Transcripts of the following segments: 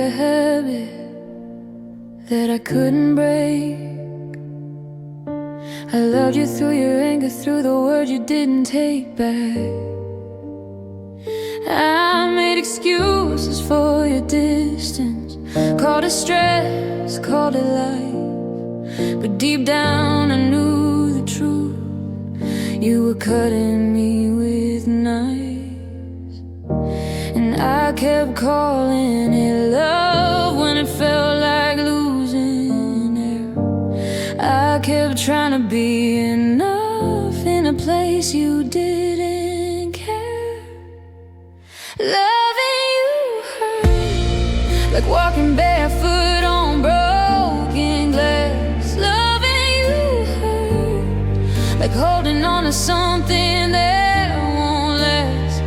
a habit that I couldn't break. I loved you through your anger, through the words you didn't take back. I made excuses for your distance, called it stress, called it life. But deep down I knew the truth. You were cutting me with knives, and I kept calling it love when it felt like losing air. I kept trying to be enough in a place you didn't care. Loving you hurt, like walking barefoot on broken glass. Loving you hurt, like holding on to something that won't last.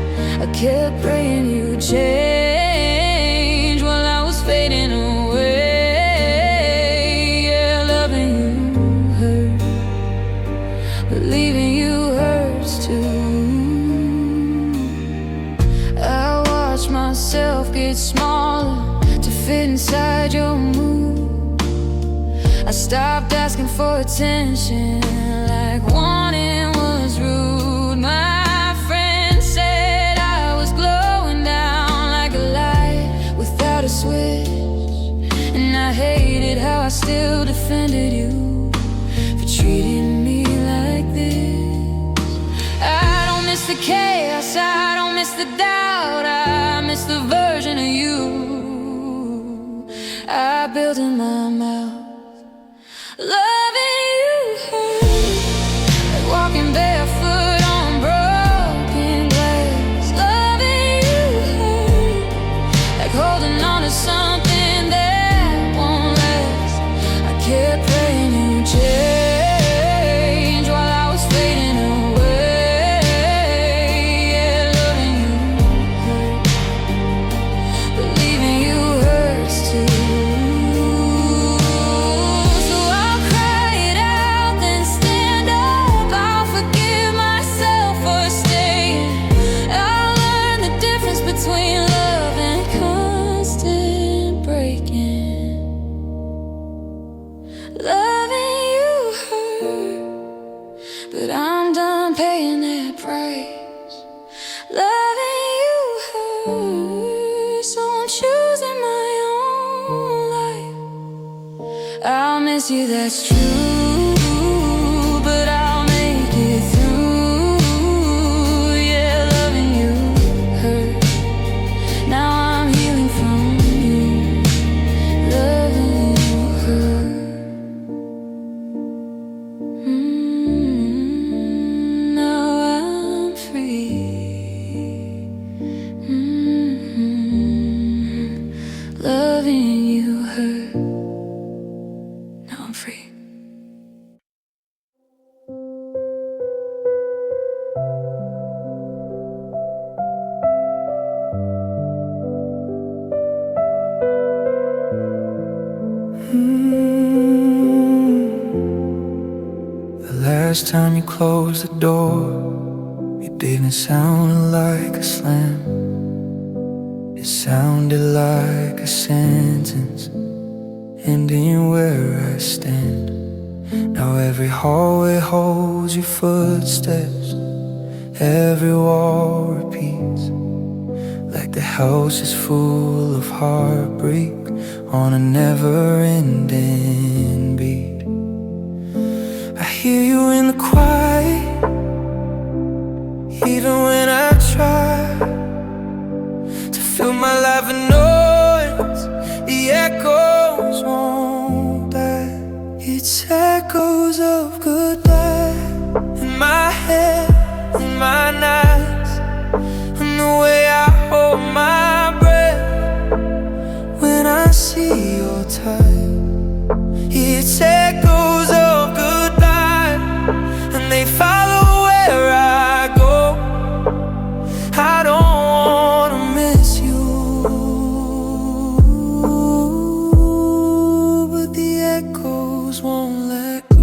I kept praying you'd change while I was fading away. Yeah, loving you hurt, but leaving you hurts too. I watched myself get smaller to fit inside your mood. I stopped asking for attention, like wanting was rude. My friend said I was glowing down like a light without a switch, and I hated how I still defended you for treating me like this. I don't miss the chaos, I don't miss the doubt, I miss the version of you I built in my mouth. Loving you hurt, like walking barefoot on broken glass. Loving you hurt, like holding on to something that won't last. I kept praying you'd change while I was fading away. Yeah, loving you hurt, but leaving you hurts too. Loving you hurt, but I'm done paying that price. Loving you hurt, so I'm choosing my own life. I'll miss you, that's true, but I'll make it through. Yeah, loving you hurt, now I'm healing from you. Loving you hurt. Now I'm free. Loving you hurt. Now I'm free. The last time you closed the door, it didn't sound like a slam. It sounded like a sentence ending where I stand. Now every hallway holds your footsteps, every wall repeats, like the house is full of heartbreak on a never-ending beat. I hear you in the quiet, even when I try to fill my life with noise. The echoes won't die. It's echoes of goodbye in my head, in my nights, and the way I hold my breath when I see your type. It's echoes of goodbye, and they follow where I go. I don't wanna miss you, but the echoes won't let go.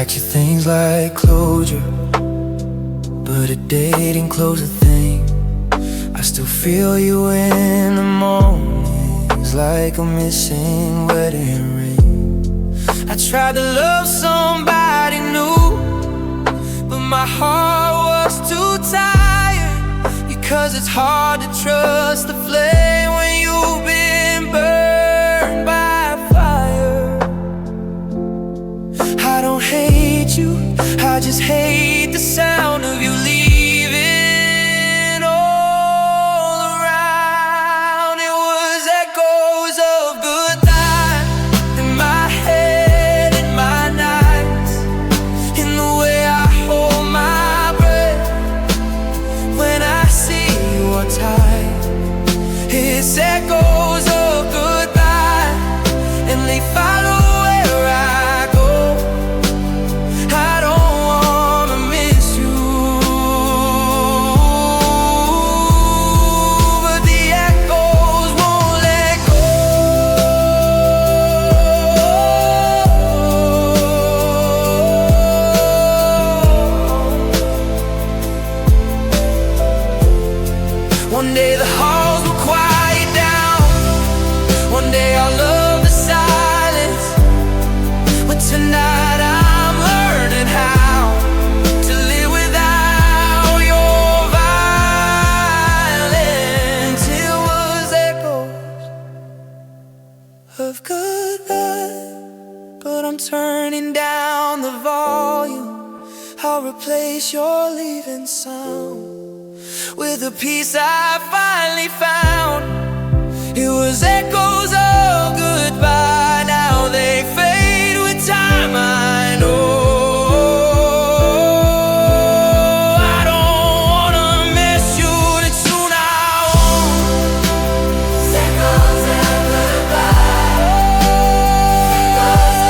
Packs your things like closure, but it didn't close a thing. I still feel you in the mornings like a missing wedding ring. I tried to love somebody new, but my heart was too tired. Because it's hard to trust the flame when you've been burned by fire. I don't hate you, I just hate the sound of you leaving all around. It was echoes of goodbye in my head, in my nights, in the way I hold my breath when I see you're tired. It's echoes of goodbye, and they follow where I go. I don't wanna miss you, but the echoes won't let go. One day the halls will quiet down, one day I'll love the silence, but tonight I'm learning how to live without your violence. It was echoes of goodbye, but I'm turning down the volume. I'll replace your leaving sound with a peace I finally found. It was echoes of goodbye, now they fade with time, I know. I don't wanna miss you too soon, I won't. Echoes of goodbye, echoes of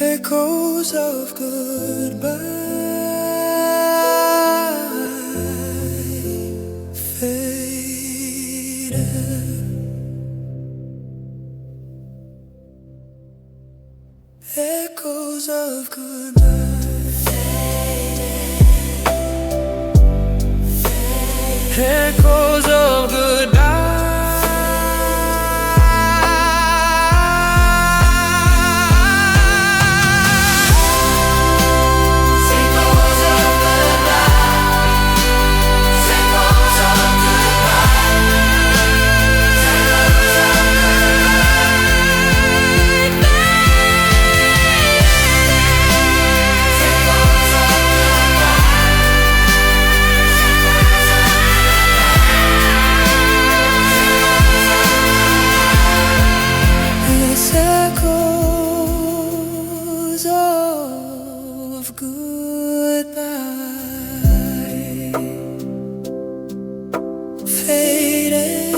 echoes of goodbye faded. Echoes of goodbye, echoes of goodbye. Echoes of goodbye faded.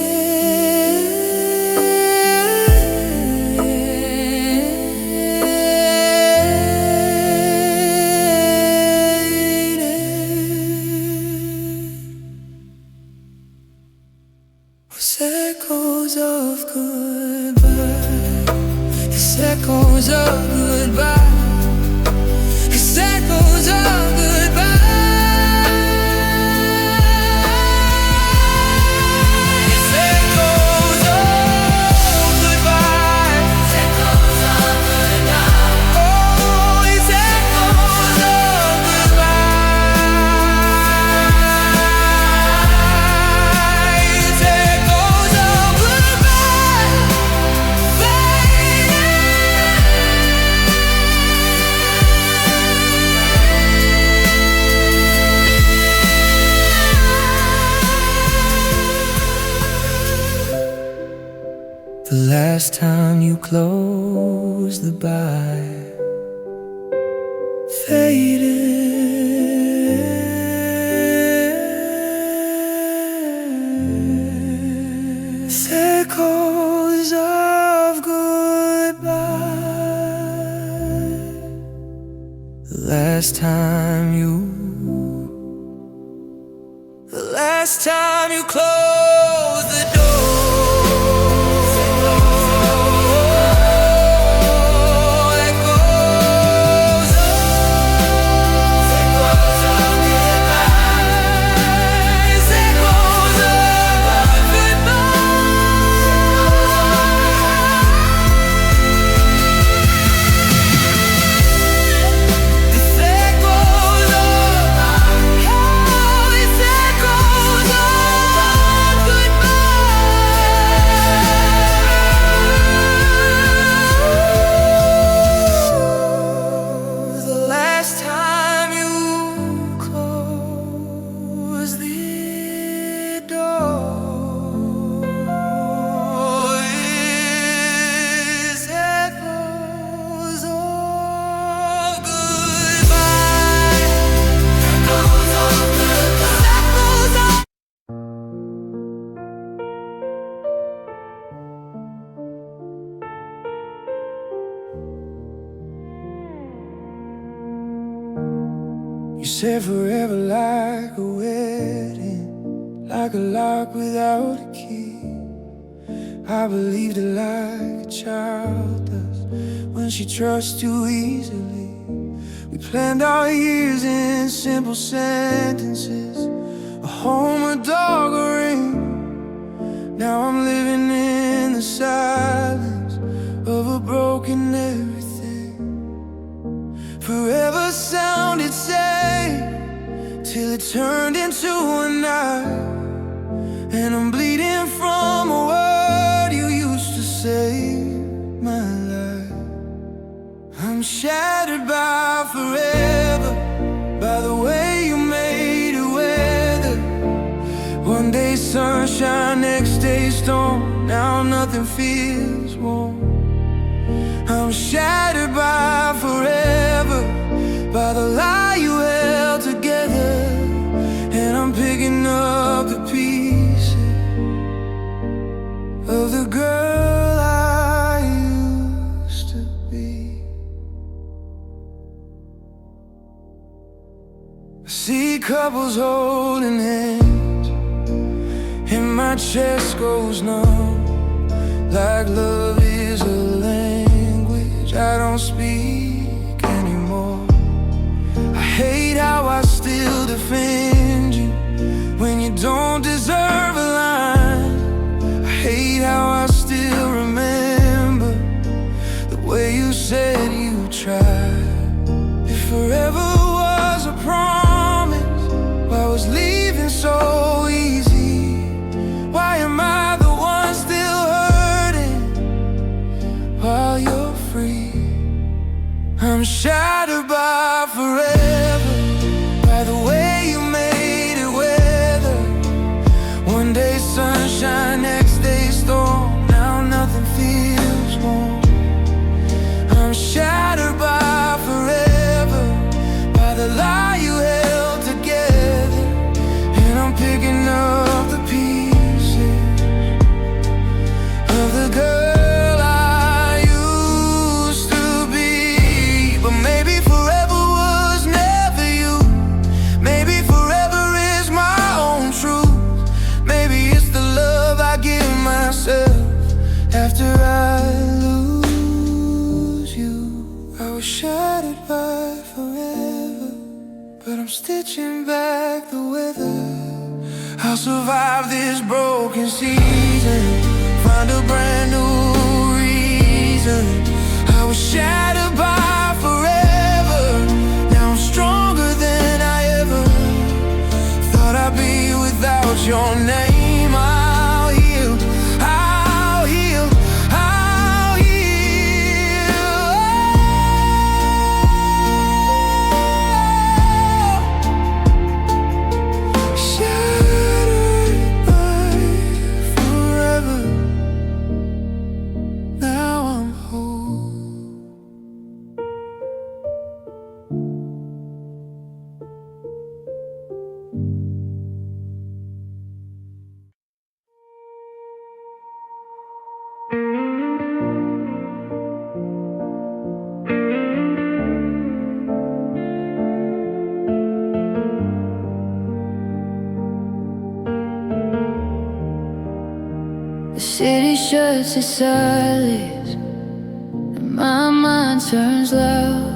Was echoes of goodbye, it's echoes of goodbye, it's echoes of goodbye. It's echoes of goodbye, it's echoes of goodbye. Oh, it's echoes of goodbye, it's echoes of goodbye faded. The last time you closed the bar faded. last time you closed the door. You said forever like a wedding, like a lock without a key. I believed it like a child does when she trusts too easily. We planned our years in simple sentences, a home, a dog, a ring. Now I'm living in the silence of a broken everything. Forever sounded safe till it turned into a night, and I'm bleeding from a word you used to save my life. I'm shattered by forever, by the way you made it weather. One day sunshine, next day storm. Now nothing feels warm. I'm shattered by forever, by the lie you held together, and I'm picking up the pieces of the girl I used to be. I see couples holding hands, and my chest goes numb, like love is a language I don't speak anymore. I hate how I still defend you when you don't deserve a line. I hate how I still remember the way you said you tried. If forever was a promise, why was leaving so easy? Why am I the one still hurting while you're free? I'm shattered by forever, by the way you made it weather. One day sunshine, next day storm. Now nothing feels warm. I'm shattered by forever, by the lie you held together, and I'm picking up the pieces of the girl after I lose you. I was shattered by forever, but I'm stitching back the weather. I'll survive this broken season, find a brand new reason. I was shattered by forever, now I'm stronger than I ever thought I'd be without your name. shuts its eyelids and my mind turns loud.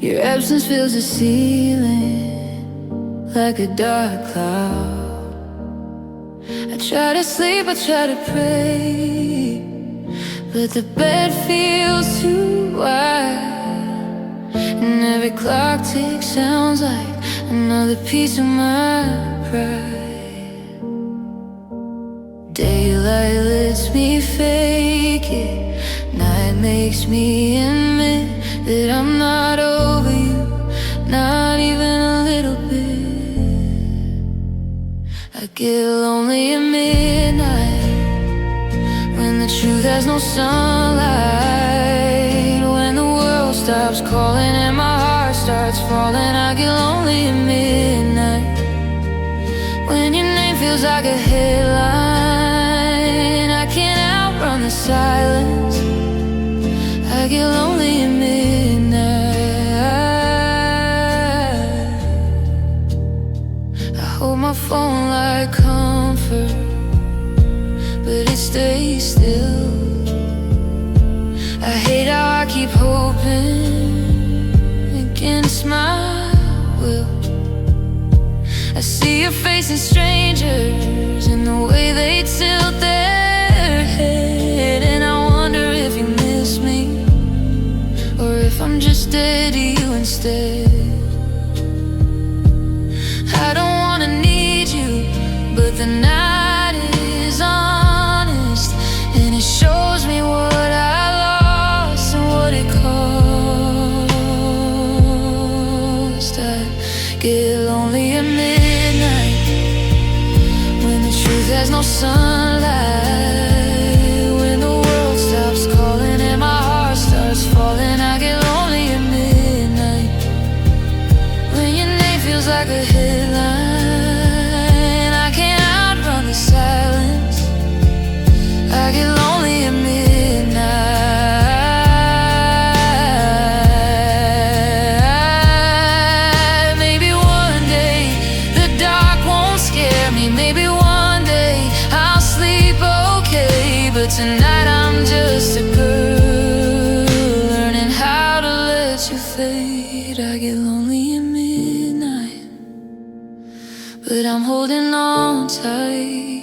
Your absence fills the ceiling like a dark cloud. I try to sleep, I try to pray, but the bed feels too wide, and every clock tick sounds like another piece of my pride. Daylight lets me fake it, night makes me admit that I'm not over you, not even a little bit. I get lonely at midnight, when the truth has no sunlight, when the world stops calling and my heart starts falling. I get lonely at midnight, when your name feels like a headline. I can't outrun the silence. I get lonely at midnight. I hold my phone like comfort, but it stays still. I hate how I keep hoping against my will. I see your face in strangers and the way they tilt their head, and I wonder if you miss me or if I'm just dead to you instead. I don't wanna need you, but the night is honest, and it shows me what I lost and what it cost. I get lonely at midnight, when the truth has no sunlight, when the world stops calling and my heart starts falling. I get lonely at midnight, when your name feels like a headline. I can't outrun the silence. I get lonely at midnight. Maybe one day the dark won't scare me. Maybe one day I'll sleep okay. But tonight I'm just a girl learning how to let you fade. I get lonely at midnight, but I'm holding on tight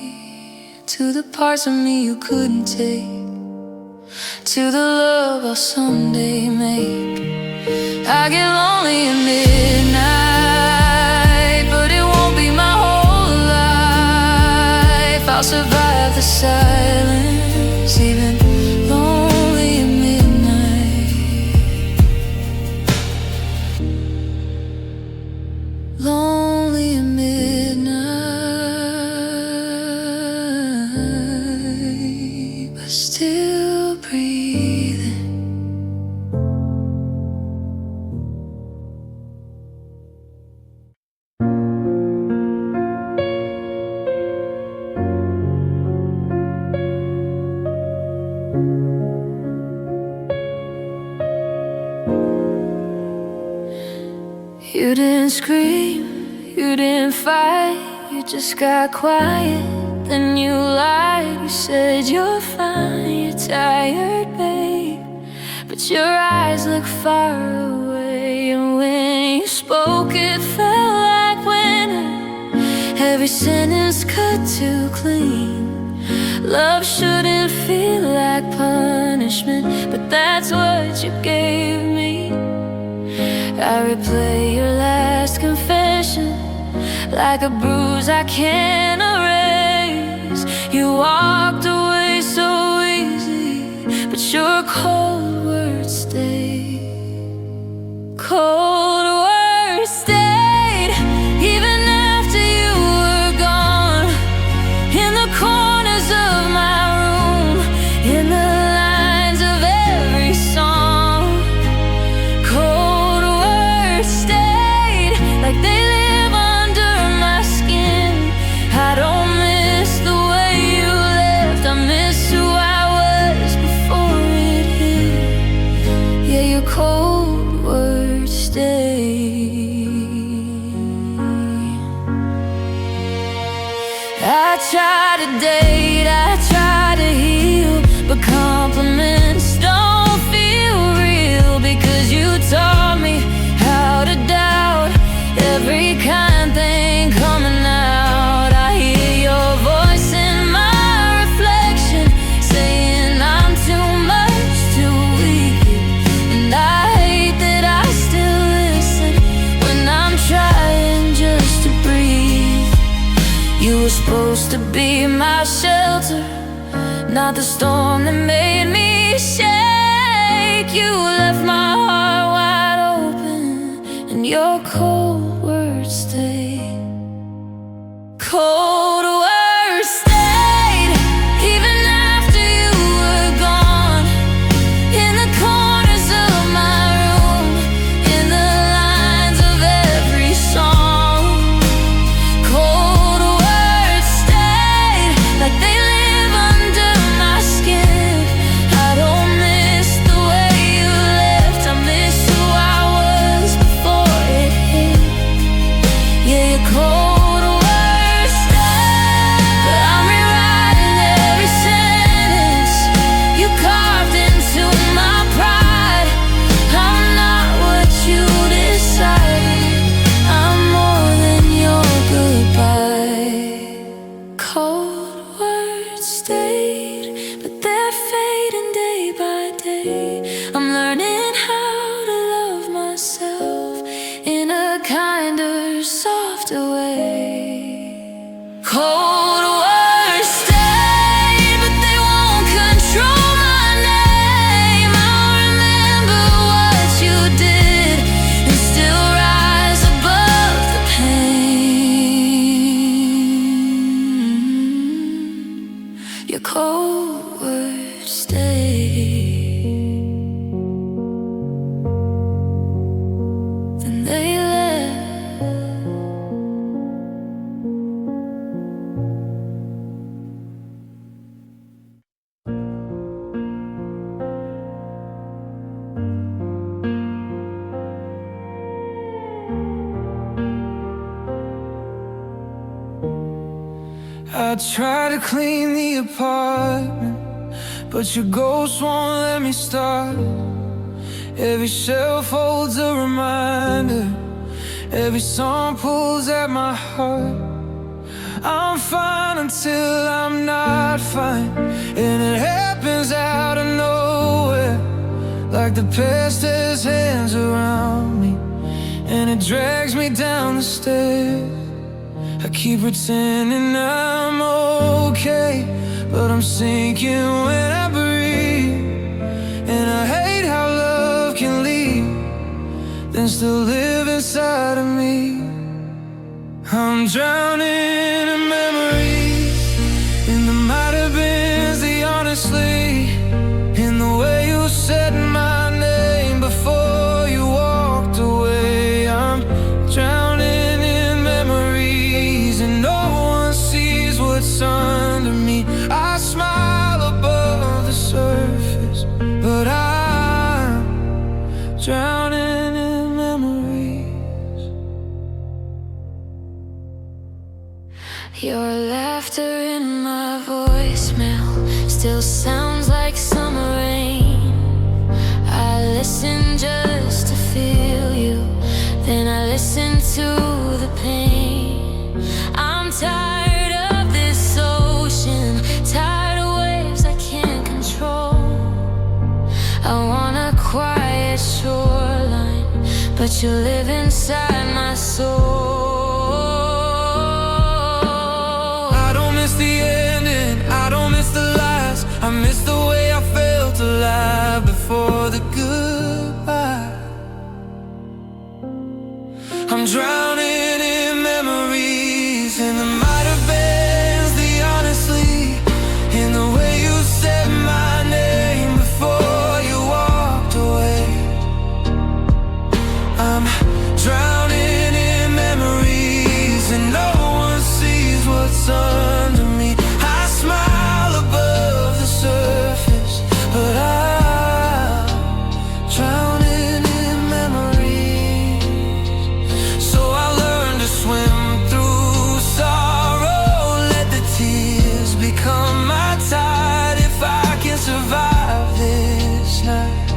to the parts of me you couldn't take, to the love I'll someday make. I get lonely at midnight, but it won't be my whole life. I'll survive the silence, even lonely at midnight. Lonely at midnight, but still breathing. You didn't scream, you didn't fight, you just got quiet, then you lied. You said you're fine, you're tired, babe, but your eyes look far away. And when you spoke, it felt like winter, every sentence cut too clean. Love shouldn't feel like punishment, but that's what you gave me. I replay your last confession like a bruise I can't erase. You walked away so easy, but your cold words stayed. Cold words stayed, even after you were gone. In the corners of my room, in the lines of every song, cold words stayed, like they live under my skin. I don't miss the way you left, I miss who I was before it hit. Yeah, your cold words stay. I try to date, I try were supposed to be my shelter, not the storm that made me shake. You left my heart wide open, and your cold words stayed. Cold words stayed, even after you were gone. In the corners of my room, in the lines of every song. Cold words stayed, like they live under my skin. I don't miss the way you left, I miss who I was before it hit. Yeah, you're cold. I'm learning how to love myself in a kinder, softer way. Cold words stayed, but they won't control my name. I'll remember what you did and still rise above the pain. Your cold words stayed. I try to clean the apartment, but your ghost won't let me start. Every shelf holds a reminder, every song pulls at my heart. I'm fine until I'm not fine, and it happens out of nowhere, like the past has hands around me, and it drags me down the stairs. I keep pretending I'm okay, but I'm sinking when I breathe. And I hate how love can leave, then still live inside of me. I'm drowning in memories, in the might have beens, the honestly, in the way you said my name before you walked away. I'm drowning in memories, and no one sees what's under me. I smile above the surface, but I'm drowning in memories. Your laughter in my voicemail still sounds like summer rain. I listen just to feel you, then I listen to the pain. I'm tired of this ocean, tired of waves I can't control. I want a quiet shoreline, but you live inside my soul. I miss the way I felt alive before the goodbye. I'm drowning in memories, in the might have beens, the honestly, in the way you said my name before you walked away. I'm drowning in memories, and no one sees what's under me. I smile above the surface, but I'm drowning in memories. So I learned to swim through sorrow, let the tears become my tide. If I can survive this night,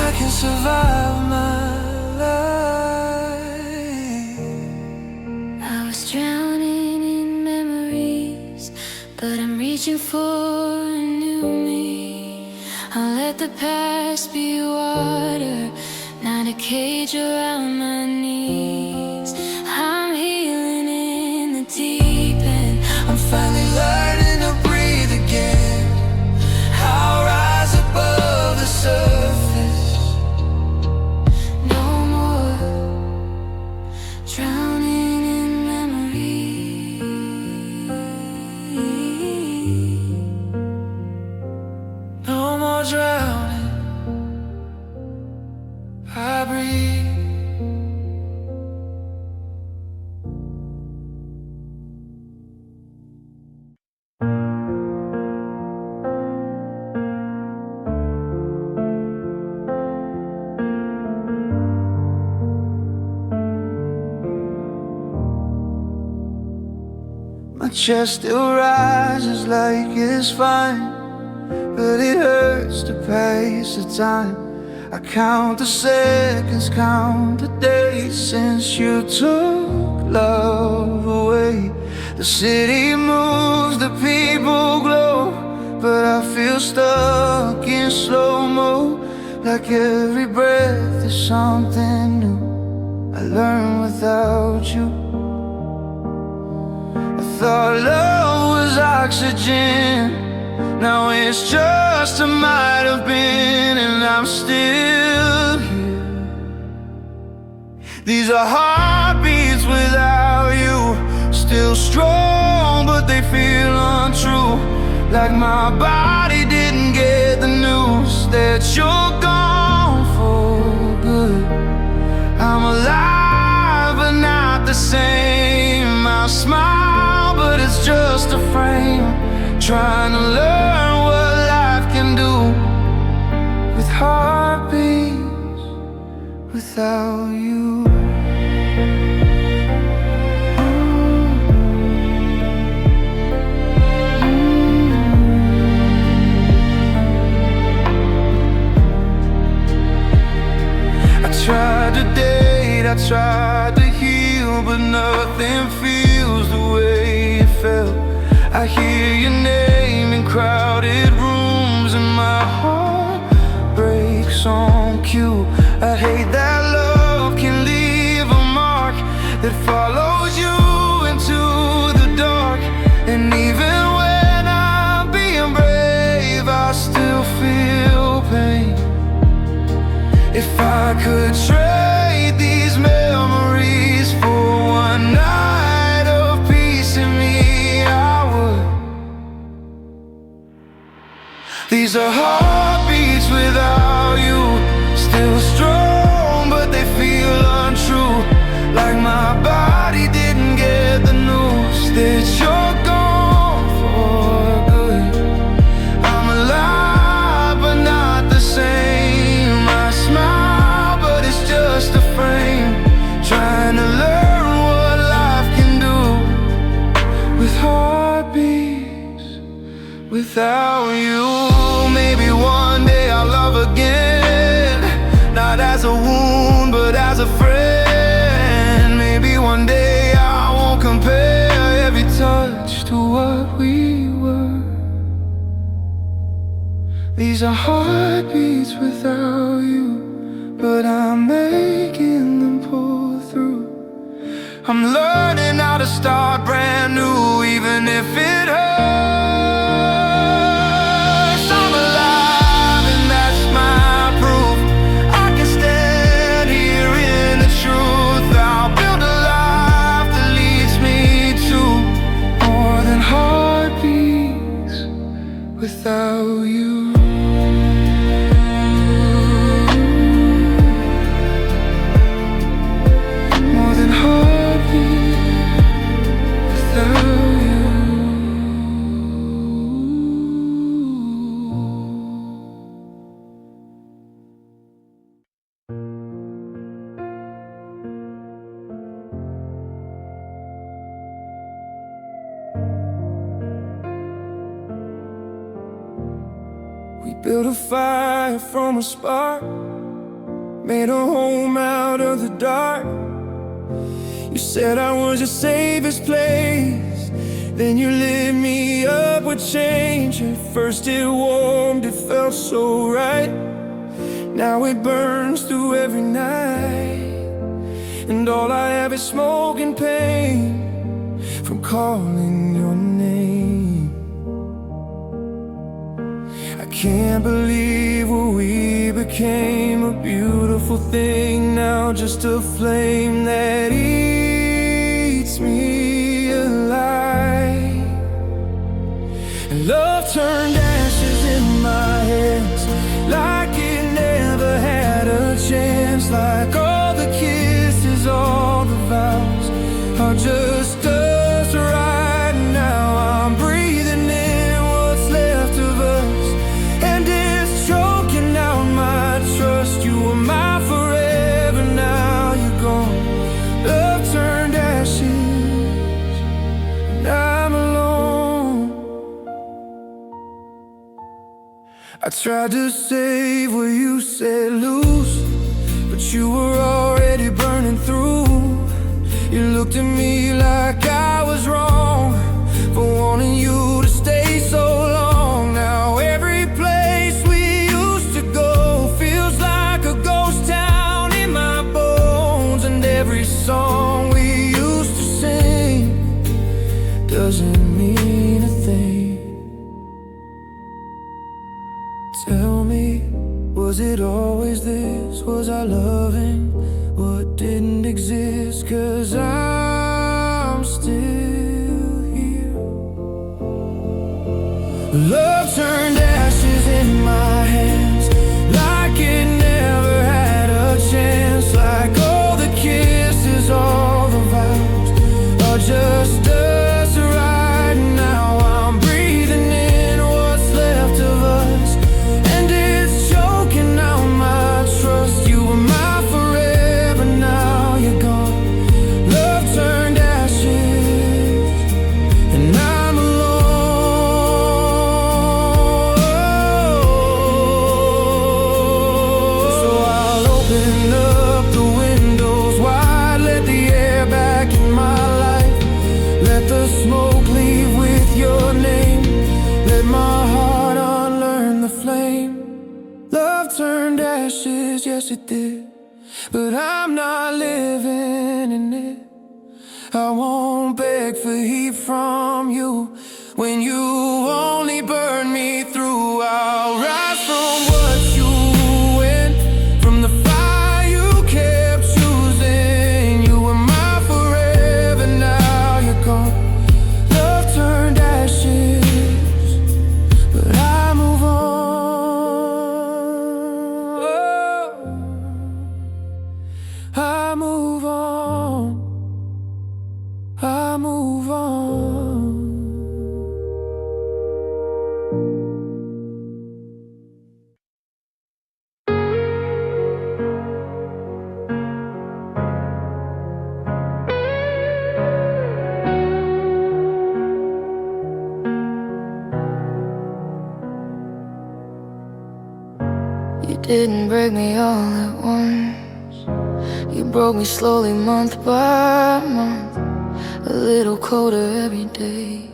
I can survive my life. I was drowning in memories, but I'm reaching for a new me. I'll let the past be water, not a cage around my knees. I'm healing in the deep end, My chest still rises like it's fine, but it hurts to pace the time. I count the seconds, count the days since you took love away. The city moves, the people glow, but I feel stuck in slow-mo. Like every breath is something new I learned without you. I thought love was oxygen, now it's just a might have been, and I'm still here. These are heartbeats without you, still strong but they feel untrue. Like my body didn't get the news that you're gone for good. I'm alive but not the same. I smile but it's just a frame, trying to learn what life can do with heartbeats without you. I tried to date, I tried to heal, but nothing feels the way it felt. I hear your name in crowded rooms and my heart breaks on cue. I hate that love can leave a mark that follows you into the dark. And even when I'm being brave, I still feel pain. If I could trade these memories for one night of peace in me, I would. These are heartbeats without you, still strong but they feel untrue. Like my body didn't get the news that you're gone for good. I'm alive but not the same. I smile but it's just a frame, trying to learn what life can do with heartbeats without you. Maybe one day I'll love again, not as a wound but as a friend. Maybe one day I won't compare every touch to what we were. These are heartbeats without you, but I'm making them pull through. I'm learning how to start brand new, even if it hurts. I'm alive and that's my proof. I can stand here in the truth. I'll build a life that leads me to more than heartbeats without you. We built a fire from a spark, made a home out of the dark. You said I was your safest place, then you lit me up with change. At first it warmed, it felt so right. Now it burns through every night, and all I have is smoke and pain from calling your name. I can't believe what we became, a beautiful thing now, just a flame that eats me alive. And love turned ashes in my hands, like it never had a chance. Like all the kisses, all the vows are just us right now. I'm breathing in what's left of us, and it's choking out my trust. You were my forever, now you're gone. Love turned ashes, and I'm alive. tried to save what you said lose, but you were already burning through. You looked at me like I was wrong for wanting you to stay so long. Now every place we used to go feels like a ghost town in my bones, and every song we used to sing doesn't mean a thing. Tell me, was it always this? Was I loving what didn't exist? 'Cause I'm still here. Love turned ashes in my hands, like it never had a chance. Like all the kisses, all the vows are just us right now. I'm breathing in what's left of us, and it's choking out my trust. You were my forever, now you're gone. Love turned ashes, and I'm alone. So I'll open up the windows wide, let the air back in my life. Let the smoke leave with your name. Let my heart unlearn the flame. Love turned ashes, yes it did, but I'm not living in it. I won't beg for heat from you when you only burn me through. I'll rise from what you went, from the fire you kept choosing. You were my forever, now you're gone. Love turned ashes, but I move on. I move on. I move on. You didn't break me all at once. You broke me slowly, month by month. A little colder every day,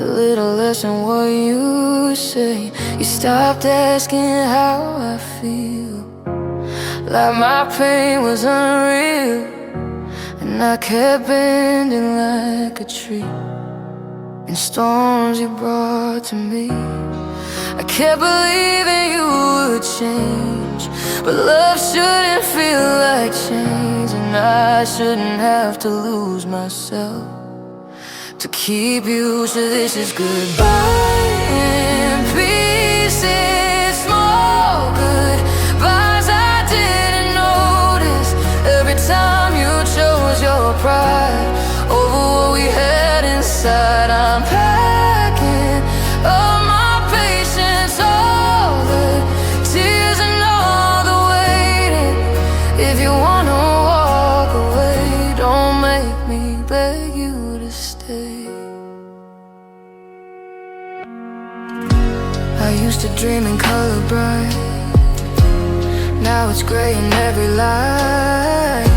a little less than what you say. You stopped asking how I feel, like my pain was unreal. And I kept bending like a tree in storms you brought to me. I kept believing you would change, but love shouldn't feel like change, and I shouldn't have to lose myself to keep you. So this is goodbye in pieces, small goodbyes I didn't notice. Every time you chose your pride over what we had inside, I'm packing up my patience, all the tears and all the waiting. If you wanna walk away, don't make me beg you to stay. I used to dream in color bright, now it's gray in every light.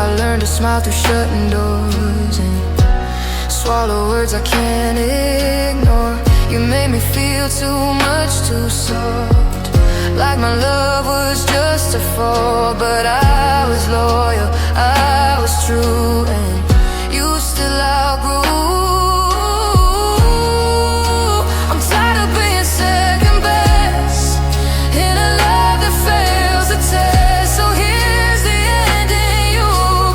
I learned to smile through shutting doors and swallow words I can't ignore. You made me feel too much, too soft, like my love was just a fault. But I was loyal, I was true, and you still outgrew. I'm tired of being second best in a love that fails the test. So here's the ending you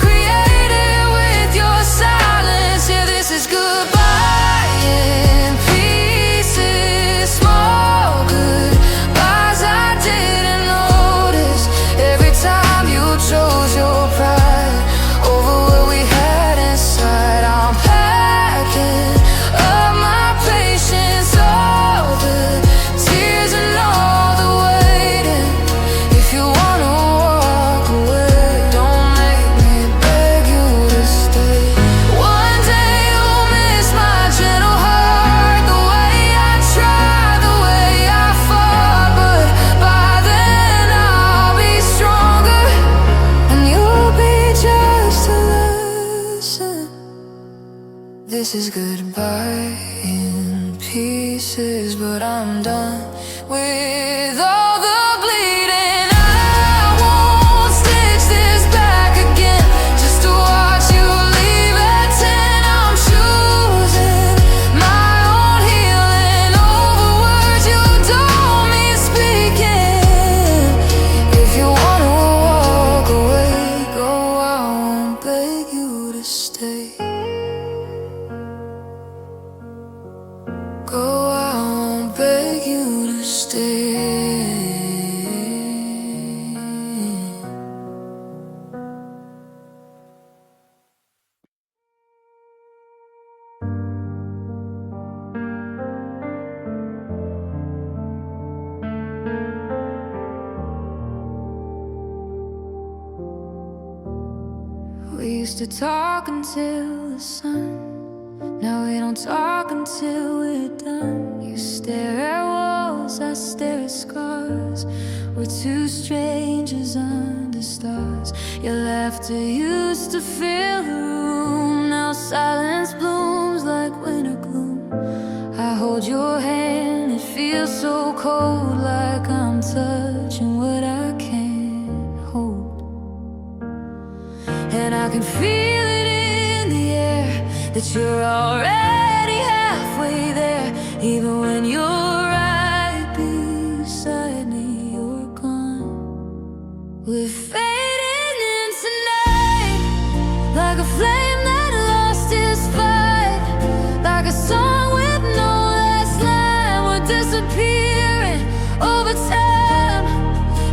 created with your silence. Yeah, this is goodbye in pieces, small goodbyes I didn't notice. Every time you chose your this is goodbye in pieces, but I'm done with all the bleeding. I won't stitch this back again just to watch you leave at 10. I'm choosing my own healing over words you told me speaking. If you wanna walk away, go. I won't beg you to stay. Go, I won't beg you to stay. We used to talk until the sun. Now we don't talk until we're done. You stare at walls, I stare at scars. We're two strangers under stars. Your laughter used to fill the room. Now silence blooms like winter gloom. I hold your hand, it feels so cold, like I'm touching what I can't hold. And I can feel it in the air that you're already halfway there. Even when you're right beside me, you're gone. We're fading in tonight, like a flame that lost its fight, like a song with no last line. We're disappearing over time,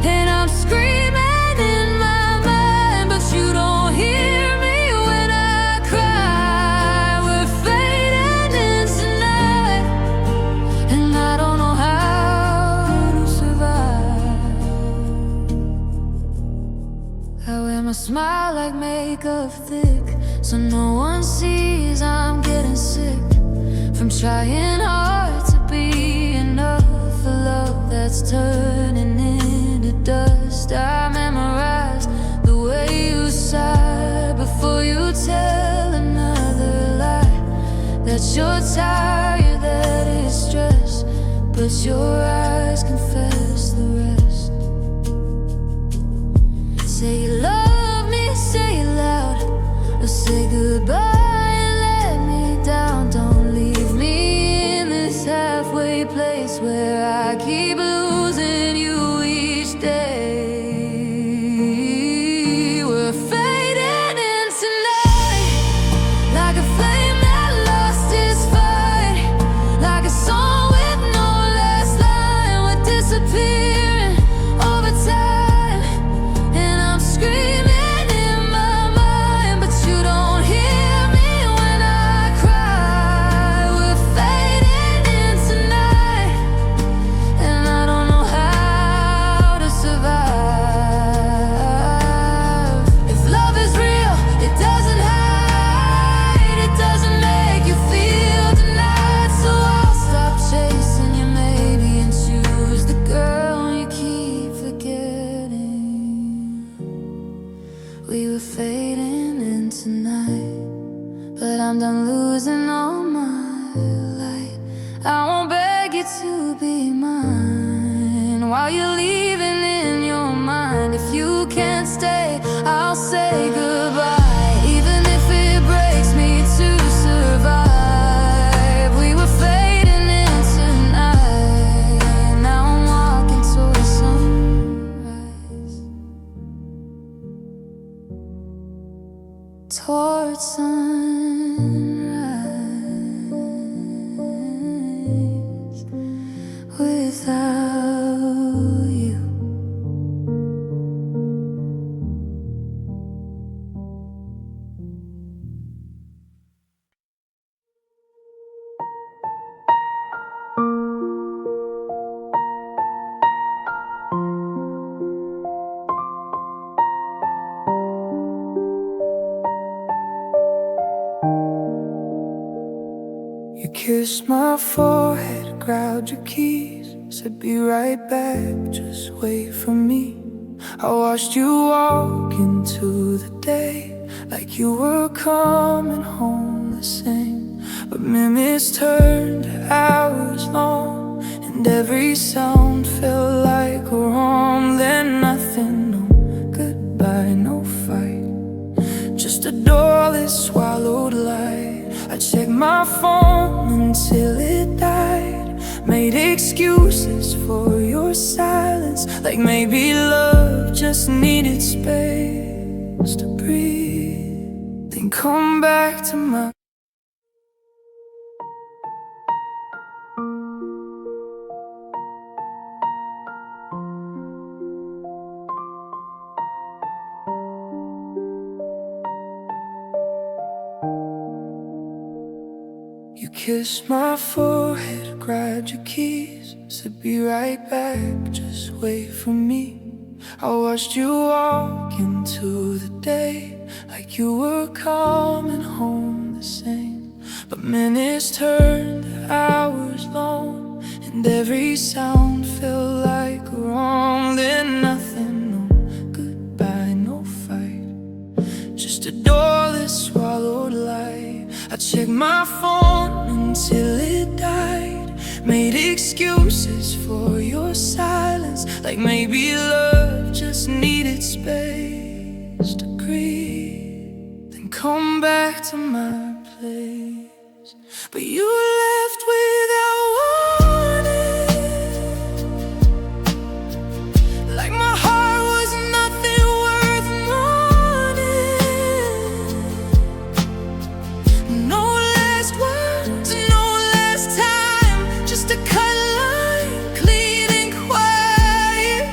and I'm screaming in my mind, but you don't hear me when I cry. We're fading in tonight, and I don't know how to survive. I wear my smile like makeup thick, so no one sees I'm getting sick from trying hard to be enough for love that's turning into dust. I memorize the way you sigh before you tell another lie, that you're tired, that it's stress, but your eyes confess the rest. Say you love me, say it loud, or say goodbye and let me down. Don't leave me in this halfway place where I keep losing you each day. We're fading in tonight, like a flame that lost its fight, like a song with no last line. We're disappearing over time, and I'm screaming in my mind, but you don't hear me when I cry. We're fading in tonight, and I don't know how to survive. If love is real, it doesn't hide, it doesn't make you feel denied. So I'll stop chasing you maybe and choose the girl you keep forgetting. We were fading in tonight, but I'm done losing all my light. I won't beg you to be mine while you're leaving in your mind. If you can't stay, I'll say goodbye, even if it breaks me to survive. We were fading in tonight, now I'm walking towards sunrise, towards sunrise, without you. You kissed my forehead, grabbed your keys, said be right back, just wait for me. I watched you walk into the day like you were coming home the same. but minutes turned to hours long, and every sound felt like a wrong. Then nothing, no goodbye, no fight, just a door that swallowed light. I checked my phone until it died, made excuses for your silence, like maybe love just needed space to breathe. Then come back to my You kissed my forehead, grabbed your keys, said be right back, just wait for me. I watched you walk into the day, like you were coming home the same. But minutes turned to hours long, and every sound felt like a wrong. Then nothing, no goodbye, no fight, just a door that swallowed light. I checked my phone until it died, made excuses for your silence, like maybe love just needed space to grieve. Then come back to my place, but you left without warning, like my heart was nothing worth mourning. No last words, no last time, just a cut line, clean and quiet.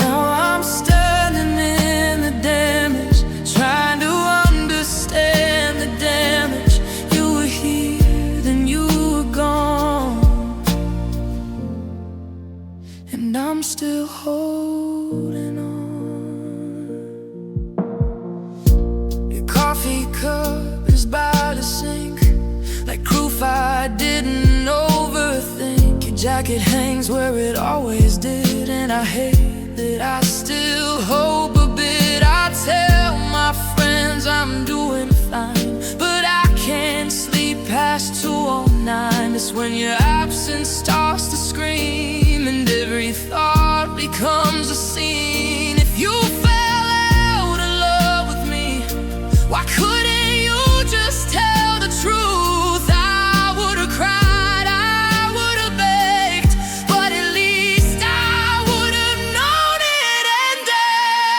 Now I'm standing in the damage, trying to understand the damage. You were here, then you were gone, and I'm still holding on. Your coffee cup is by the sink, like proof I didn't overthink. Your jacket hangs where it always did, and I hate that I still hope a bit. I tell my friends I'm doing fine, but I can't sleep past 2:09. It's when your absence starts to scream, and every thought becomes a scene. If you fell out of love with me, why couldn't you just tell the truth? I would've cried, I would've begged, but at least I would've known it ended.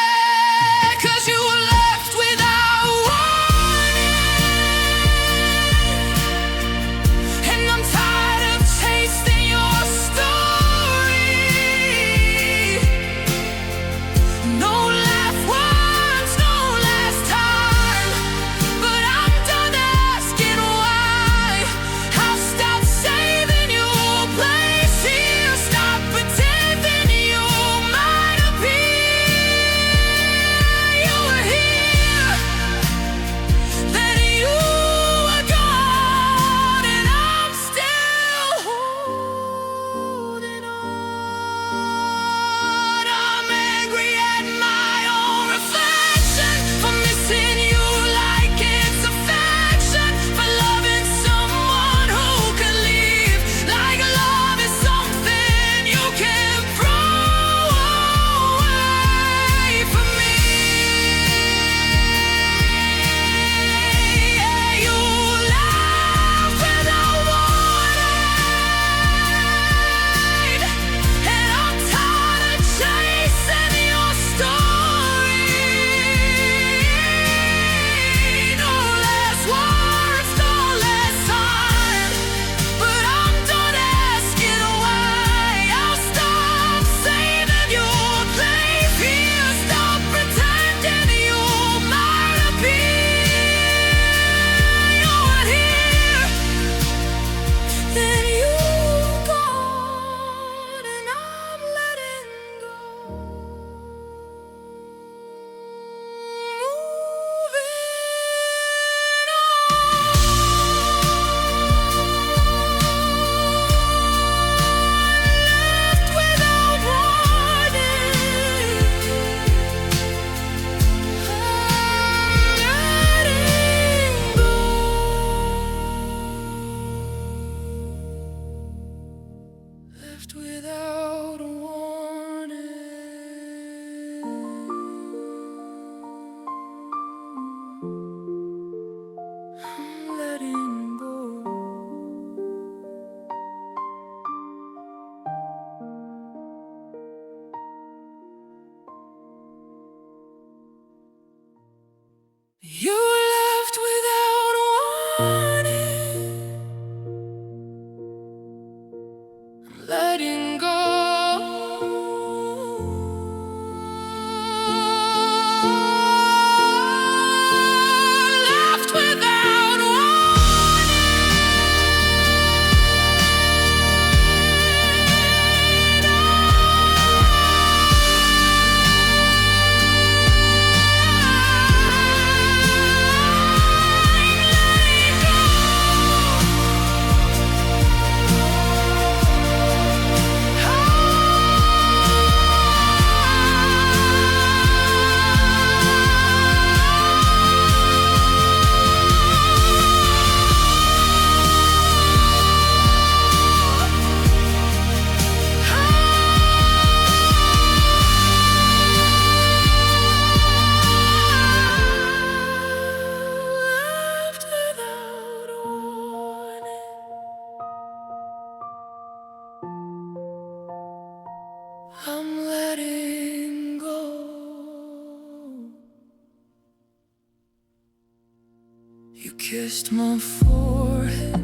You kissed my forehead,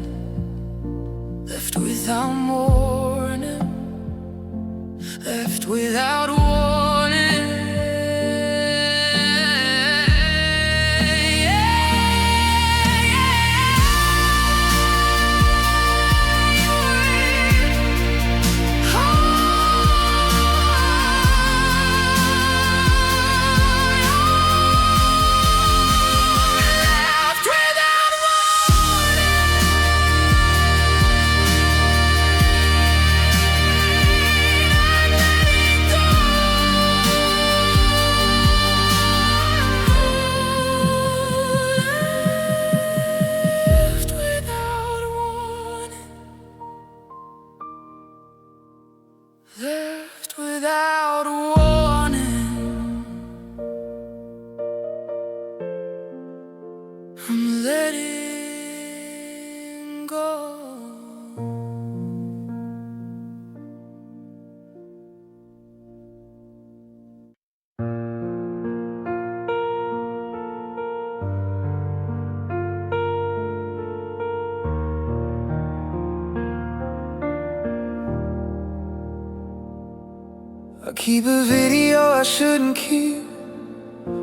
left without warning, left without warning. Left without warning, I'm letting go. I keep a video I shouldn't keep.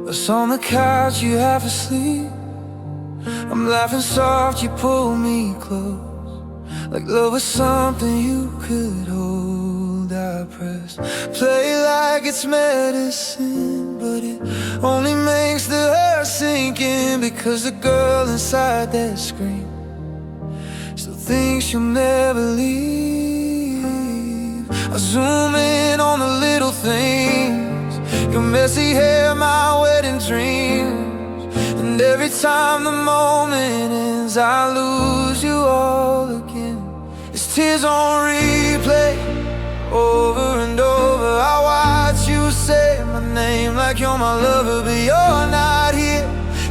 Us on the couch, you half asleep. I'm laughing soft, you pull me close, like love was something you could hold. I press play like it's medicine, but it only makes the hurt sink in, because the girl inside that scream still thinks she'll never leave. I zoom in on the little things, your messy hair, my wedding dreams, and every time the moment ends, I lose you all again. It's tears on replay, over and over. I watch you say my name like you're my lover, but you're not here,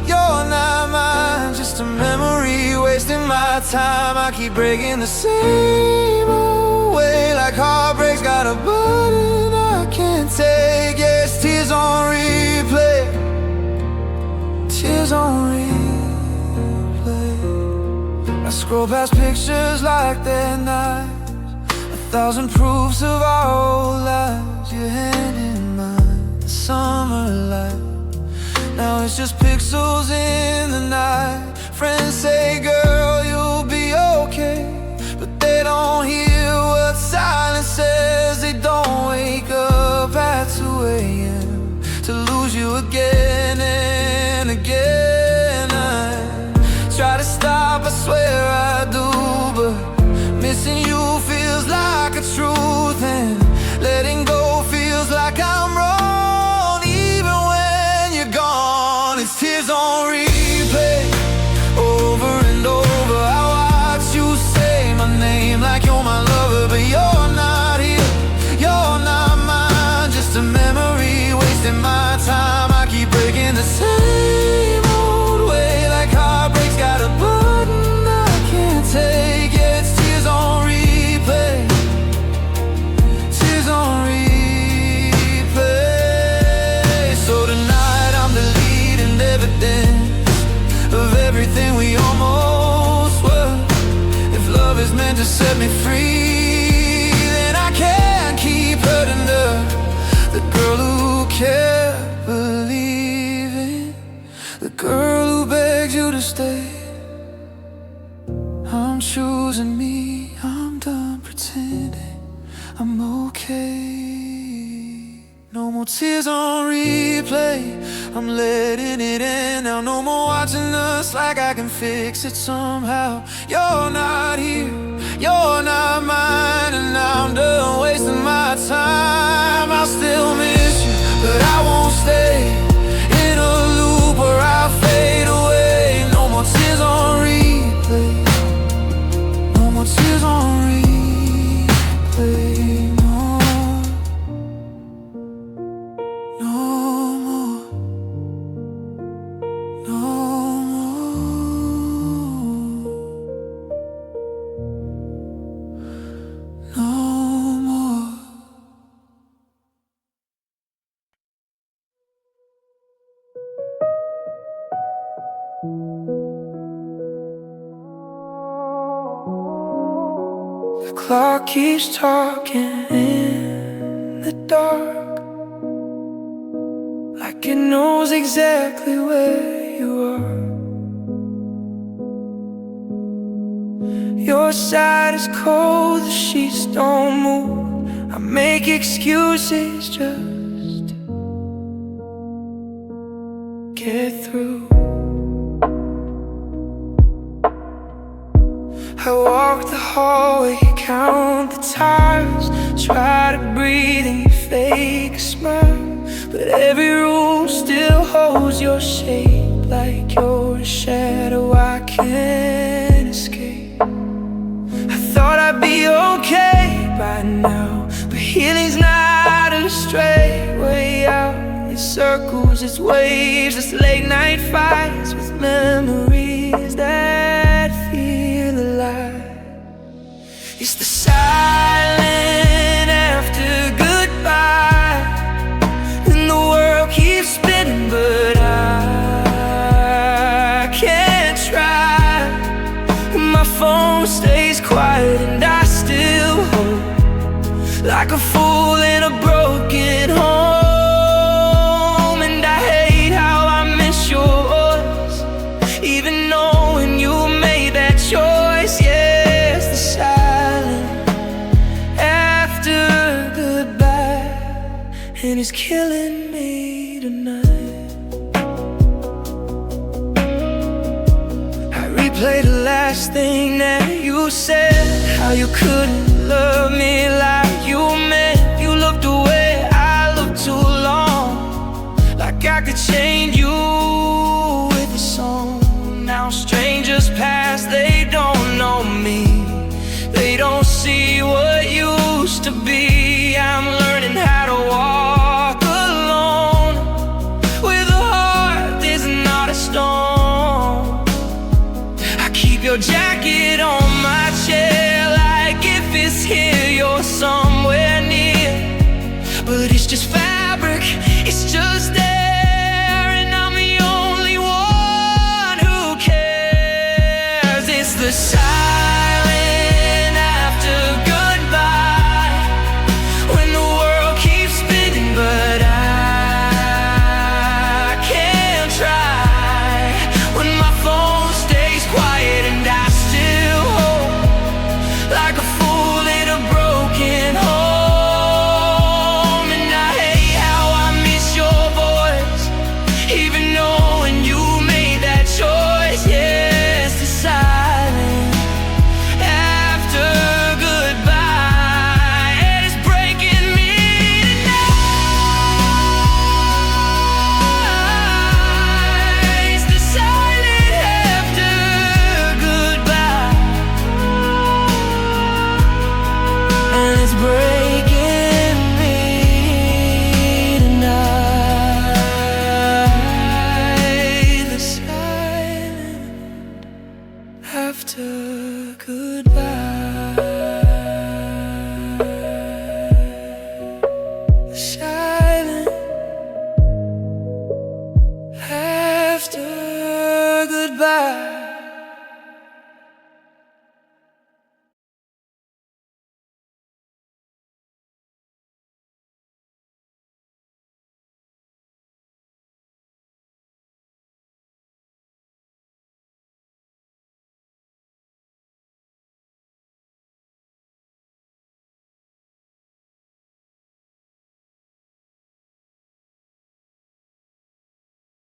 you're not mine. Just a memory wasting my time. I keep breaking the same old way, like heartbreak's got a button I can't take. Yes, tears on replay, tears on replay. I scroll past pictures like they're nice, 1,000 proofs of our old lives. Your hand in mine, the summer light. Now it's just pixels in the night. Friends say, girl, you'll be okay, but they don't hear what silence says. They don't wake up at 2 a.m. to lose you again and again. I try to stop, I swear I do, but missing you feels like a truth, and letting go feels like I'm wrong. Even when you're gone, it's tears on replay, over and over. I watch you say my name like you're my lover, but you're not here, you're not mine. Just a memory wasting my time. I keep breaking the same old way, like heartbreak's got a button I can't take. Yeah, it's tears on replay, tears on replay. So tonight I'm deleting evidence of everything we almost were. If love is meant to set me free, then I can't keep hurting the girl who kept believing, the girl who begged you to stay. I'm choosing me, I'm done pretending I'm okay. No more tears on replay, I'm letting it in now. No more watching us like I can fix it somehow. You're not here, you're not mine, and now I'm done wasting my time. I'll still miss you, but I won't stay in a loop where I fade away. No more tears on replay, no more tears on replay. No more, no more, no more. The clock keeps talking in the dark, like it knows exactly where you are. Your side is cold, the sheets don't move. I make excuses just to get through. I walk the hallway, count the times, try to breathe and you fake a smile, but every room still holds your shape, like you're a shadow I can't escape. I thought I'd be okay by now, but healing's not a straight way out. It circles, it's waves, it's late night fights with memories that feel alive. It's the silent after goodbye, and the world keeps spinning, but I can't try. My phone stays quiet and I still hope, like a fool in a broken home. And I hate how I miss your voice, even knowing you made that choice. Yes, the silent after goodbye, and it's killing me tonight. I replay the last thing that you said, how you couldn't love me like you meant. You looked away, I looked too long, like I could change you.